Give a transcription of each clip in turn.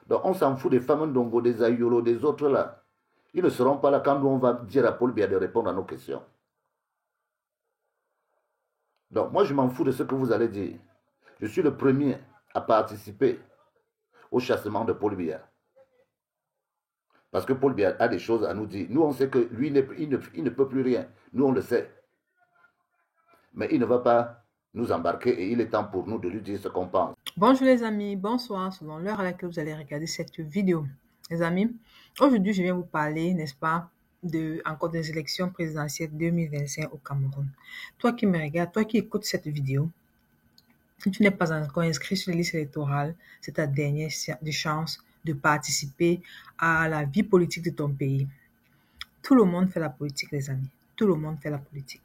Donc on s'en fout des femmes d'Ongo, des Ayolo, des autres là. Ils ne seront pas là quand nous on va dire à Paul Biya de répondre à nos questions. Donc moi je m'en fous de ce que vous allez dire. Je suis le premier à participer au chassement de Paul Biya. Parce que Paul Biya a des choses à nous dire. Nous on sait que lui il ne peut plus rien. Nous on le sait. Mais il ne va pas nous embarquer et il est temps pour nous de lui dire ce qu'on pense. Bonjour les amis, bonsoir, selon l'heure à laquelle vous allez regarder cette vidéo. Les amis, aujourd'hui je viens vous parler, n'est-ce pas, encore des élections présidentielles 2025 au Cameroun. Toi qui me regardes, toi qui écoutes cette vidéo, si tu n'es pas encore inscrit sur les listes électorales, c'est ta dernière chance de participer à la vie politique de ton pays. Tout le monde fait la politique, les amis. Tout le monde fait la politique.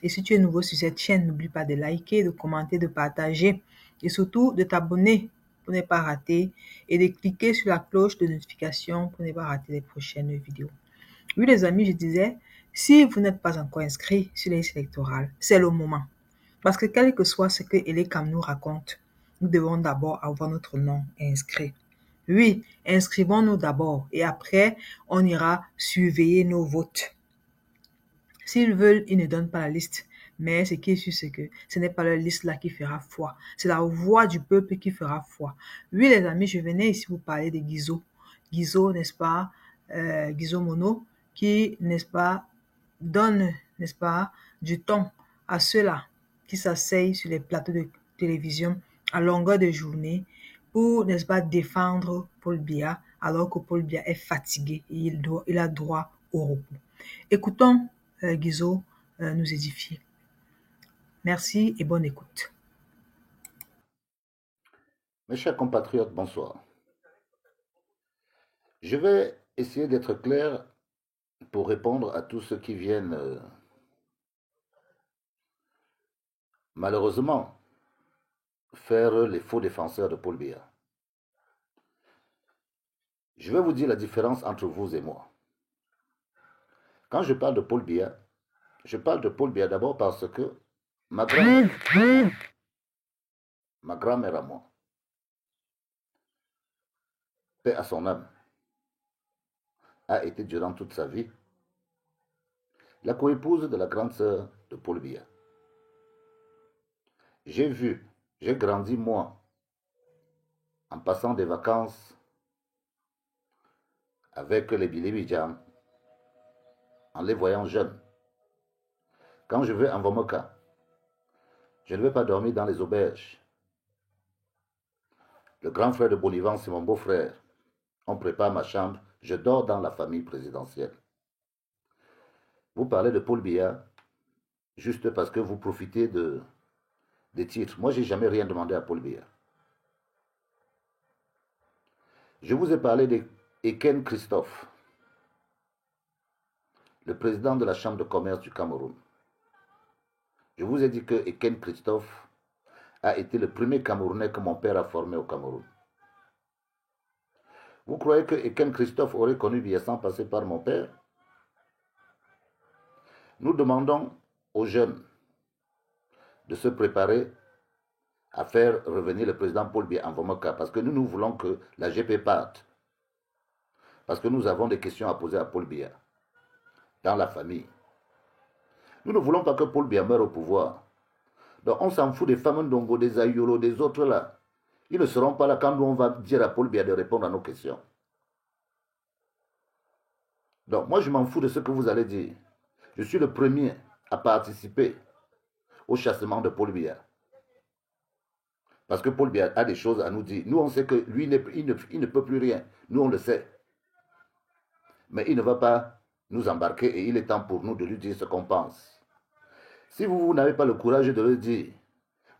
Et si tu es nouveau sur cette chaîne, n'oublie pas de liker, de commenter, de partager et surtout de t'abonner pour ne pas rater et de cliquer sur la cloche de notification pour ne pas rater les prochaines vidéos. Oui, les amis, je disais, si vous n'êtes pas encore inscrit sur les listes électorales, c'est le moment. Parce que quel que soit ce que Elekam nous raconte, nous devons d'abord avoir notre nom inscrit. Oui, inscrivons-nous d'abord et après, on ira surveiller nos votes. S'ils veulent, ils ne donnent pas la liste. Mais ce qui est sûr, c'est que ce n'est pas leur liste-là qui fera foi. C'est la voix du peuple qui fera foi. Oui, les amis, je venais ici vous parler de Guizot. Guizot, n'est-ce pas, Guizot Mono, qui, n'est-ce pas, donne, n'est-ce pas, du temps à ceux-là qui s'asseyent sur les plateaux de télévision à longueur de journée pour, n'est-ce pas, défendre Paul Biya, alors que Paul Biya est fatigué et il a droit au repos. Écoutons Guizot nous édifier. Merci et bonne écoute. Mes chers compatriotes, bonsoir. Je vais essayer d'être clair pour répondre à tous ceux qui viennent malheureusement faire les faux défenseurs de Paul Biya. Je vais vous dire la différence entre vous et moi. Quand je parle de Paul Biya, je parle de Paul Biya d'abord parce que ma grand-mère à moi, paix à son âme, a été durant toute sa vie la coépouse de la grande sœur de Paul Biya. J'ai grandi moi, en passant des vacances avec les Bilibidjam, en les voyant jeunes. Quand je vais en Vomoka, je ne vais pas dormir dans les auberges. Le grand frère de Bonivan, c'est mon beau-frère. On prépare ma chambre, je dors dans la famille présidentielle. Vous parlez de Paul Biya juste parce que vous profitez des titres. Moi, je n'ai jamais rien demandé à Paul Biya. Je vous ai parlé d'Eken Christophe, le président de la Chambre de commerce du Cameroun. Je vous ai dit que Eken Christophe a été le premier Camerounais que mon père a formé au Cameroun. Vous croyez que Eken Christophe aurait connu Biya sans passer par mon père? Nous demandons aux jeunes de se préparer à faire revenir le président Paul Biya en Vomoka parce que nous voulons que la GP parte. Parce que nous avons des questions à poser à Paul Biya dans la famille. Nous ne voulons pas que Paul Biya meure au pouvoir. Donc on s'en fout des femmes d'Ongo, des Ayolo, des autres là. Ils ne seront pas là quand nous on va dire à Paul Biya de répondre à nos questions. Donc moi je m'en fous de ce que vous allez dire. Je suis le premier à participer au chassement de Paul Biya. Parce que Paul Biya a des choses à nous dire. Nous on sait que lui il ne peut plus rien. Nous on le sait. Mais il ne va pas nous embarquer et il est temps pour nous de lui dire ce qu'on pense. Si vous n'avez pas le courage de le dire,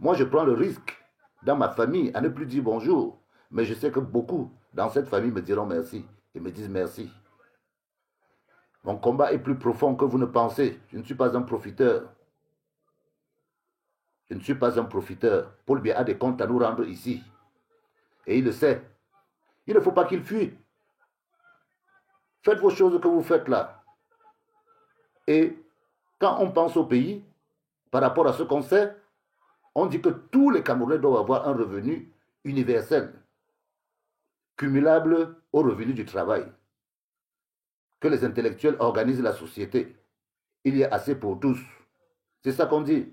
moi je prends le risque dans ma famille à ne plus dire bonjour. Mais je sais que beaucoup dans cette famille me diront merci et me disent merci. Mon combat est plus profond que vous ne pensez. Je ne suis pas un profiteur. Je ne suis pas un profiteur. Paul Biya a des comptes à nous rendre ici. Et il le sait. Il ne faut pas qu'il fuit. Faites vos choses que vous faites là. Et quand on pense au pays, par rapport à ce qu'on sait, on dit que tous les Camerounais doivent avoir un revenu universel. cumulable au revenu du travail. Que les intellectuels organisent la société. Il y a assez pour tous. C'est ça qu'on dit.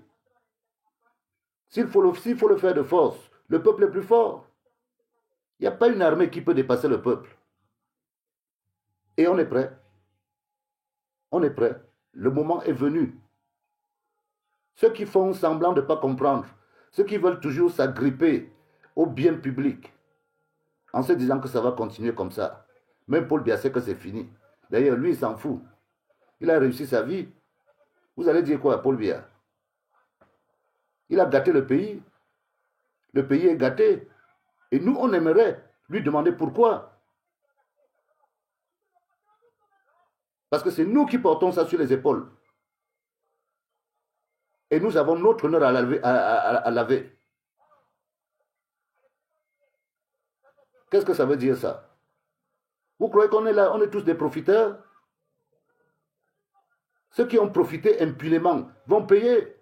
S'il faut le faire de force, le peuple est plus fort. Il n'y a pas une armée qui peut dépasser le peuple. Et on est prêt. On est prêt. Le moment est venu. Ceux qui font semblant de ne pas comprendre, ceux qui veulent toujours s'agripper au bien public, en se disant que ça va continuer comme ça. Même Paul Biya sait que c'est fini. D'ailleurs, lui, il s'en fout. Il a réussi sa vie. Vous allez dire quoi à Paul Biya? Il a gâté le pays. Le pays est gâté. Et nous, on aimerait lui demander pourquoi. Parce que c'est nous qui portons ça sur les épaules. Et nous avons notre honneur à laver. Qu'est-ce que ça veut dire ça? Vous croyez qu'on est là, on est tous des profiteurs? Ceux qui ont profité impunément vont payer.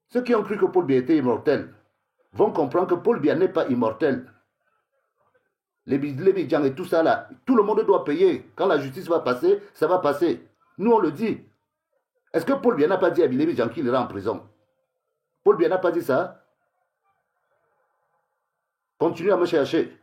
Ceux qui ont cru que Paul Biya était immortel vont comprendre que Paul Biya n'est pas immortel. Les Bidjang et tout ça là, tout le monde doit payer. Quand la justice va passer, ça va passer. Nous on le dit. Est-ce que Paul Biya n'a pas dit à Bidjang qu'il ira en prison? Paul Biya n'a pas dit ça? Continuez à me chercher.